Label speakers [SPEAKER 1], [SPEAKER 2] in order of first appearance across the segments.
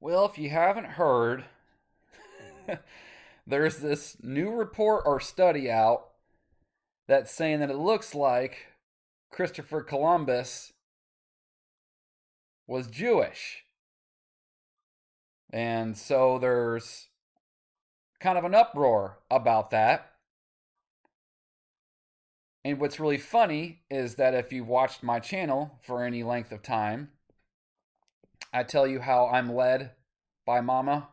[SPEAKER 1] Well, if you haven't heard, there's this new report or study out that's saying that it looks like Christopher Columbus was Jewish. And so there's kind of an uproar about that. And what's really funny is that if you've watched my channel for any length of time, I tell you how I'm led by Mama,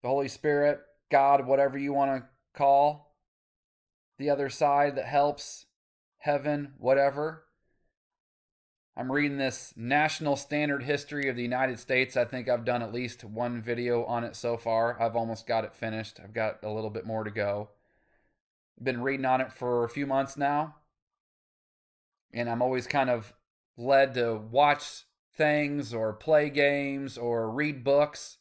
[SPEAKER 1] the Holy Spirit, God, whatever you want to call the other side that helps, heaven, whatever. I'm reading this National Standard History of the United States. I think I've done at least one video on it so far. I've almost got it finished. I've got a little bit more to go. Been reading on it for a few months now. And I'm always kind of led to watch things or play games or read books.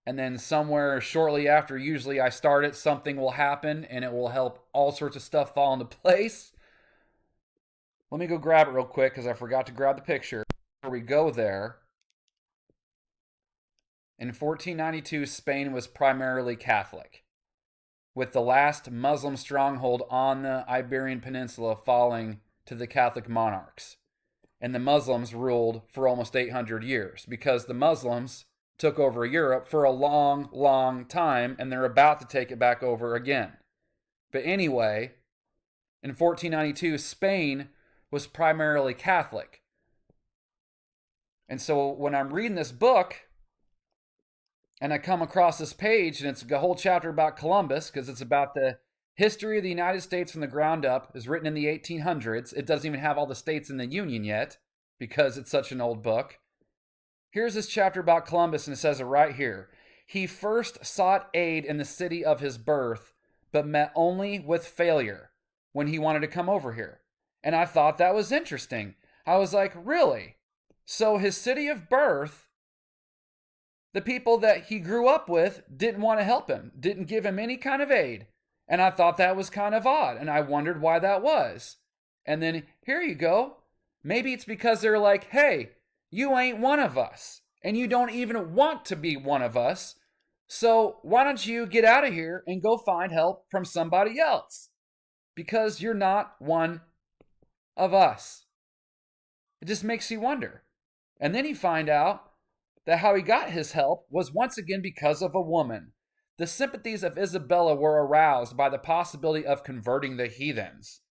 [SPEAKER 1] And then somewhere shortly after, usually I start it, something will happen and it will help all sorts of stuff fall into place. Let me go grab it real quick because I forgot to grab the picture. Before we go there, in 1492, Spain was primarily Catholic, with the last Muslim stronghold on the Iberian Peninsula falling to the Catholic monarchs. And the Muslims ruled for almost 800 years because the Muslims took over Europe for a long, long time and they're about to take it back over again. But anyway, in 1492, Spain was primarily Catholic. And so when I'm reading this book and I come across this page and it's a whole chapter about Columbus because it's about the history of the United States from the ground up. It was written in the 1800s. It doesn't even have all the states in the Union yet because it's such an old book. Here's this chapter about Columbus and it says it right here. He first sought aid in the city of his birth, but met only with failure when he wanted to come over here. And I thought that was interesting. I was like, really? So his city of birth, the people that he grew up with didn't want to help him, didn't give him any kind of aid. And I thought that was kind of odd. And I wondered why that was. And then here you go. Maybe it's because they're like, hey, you ain't one of us. And you don't even want to be one of us. So why don't you get out of here and go find help from somebody else? Because you're not one of us. It just makes you wonder. And then you find out that how he got his help was once again because of a woman. The sympathies of Isabella were aroused by the possibility of converting the heathens.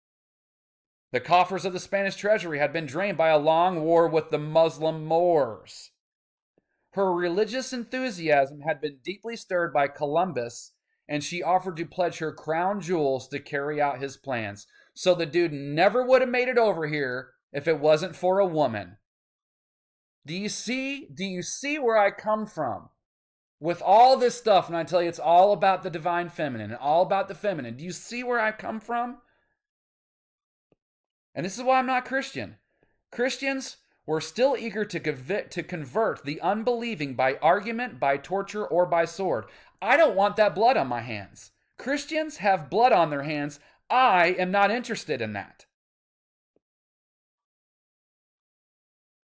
[SPEAKER 1] The coffers of the Spanish treasury had been drained by a long war with the Muslim Moors. Her religious enthusiasm had been deeply stirred by Columbus, and she offered to pledge her crown jewels to carry out his plans. So the dude never would have made it over here if it wasn't for a woman. Do you see where I come from? With all this stuff, and I tell you it's all about the divine feminine and all about the feminine. Do you see where I come from? And this is why I'm not Christian. Christians were still eager to convert the unbelieving by argument, by torture, or by sword. I don't want that blood on my hands. Christians have blood on their hands. I am not interested in that.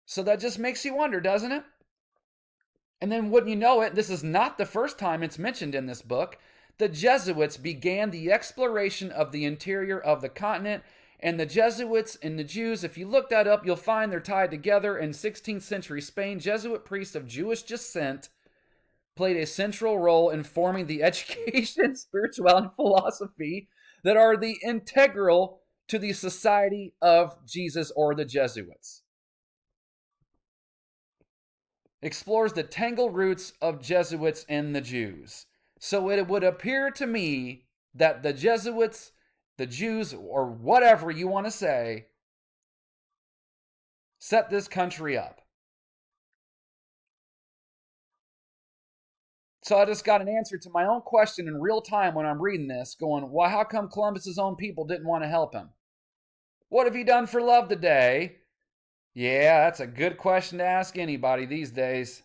[SPEAKER 1] So that just makes you wonder, doesn't it? And then wouldn't you know it, this is not the first time it's mentioned in this book. The Jesuits began the exploration of the interior of the continent. And the Jesuits and the Jews, if you look that up, you'll find they're tied together. In 16th century Spain, Jesuit priests of Jewish descent played a central role in forming the education, spirituality, and philosophy that are the integral to the Society of Jesus or the Jesuits. Explores the tangled roots of Jesuits and the Jews. So it would appear to me that the Jesuits, the Jews, or whatever you want to say, set this country up. So I just got an answer to my own question in real time when I'm reading this, going, well, how come Columbus's own people didn't want to help him? What have you done for love today? Yeah, that's a good question to ask anybody these days.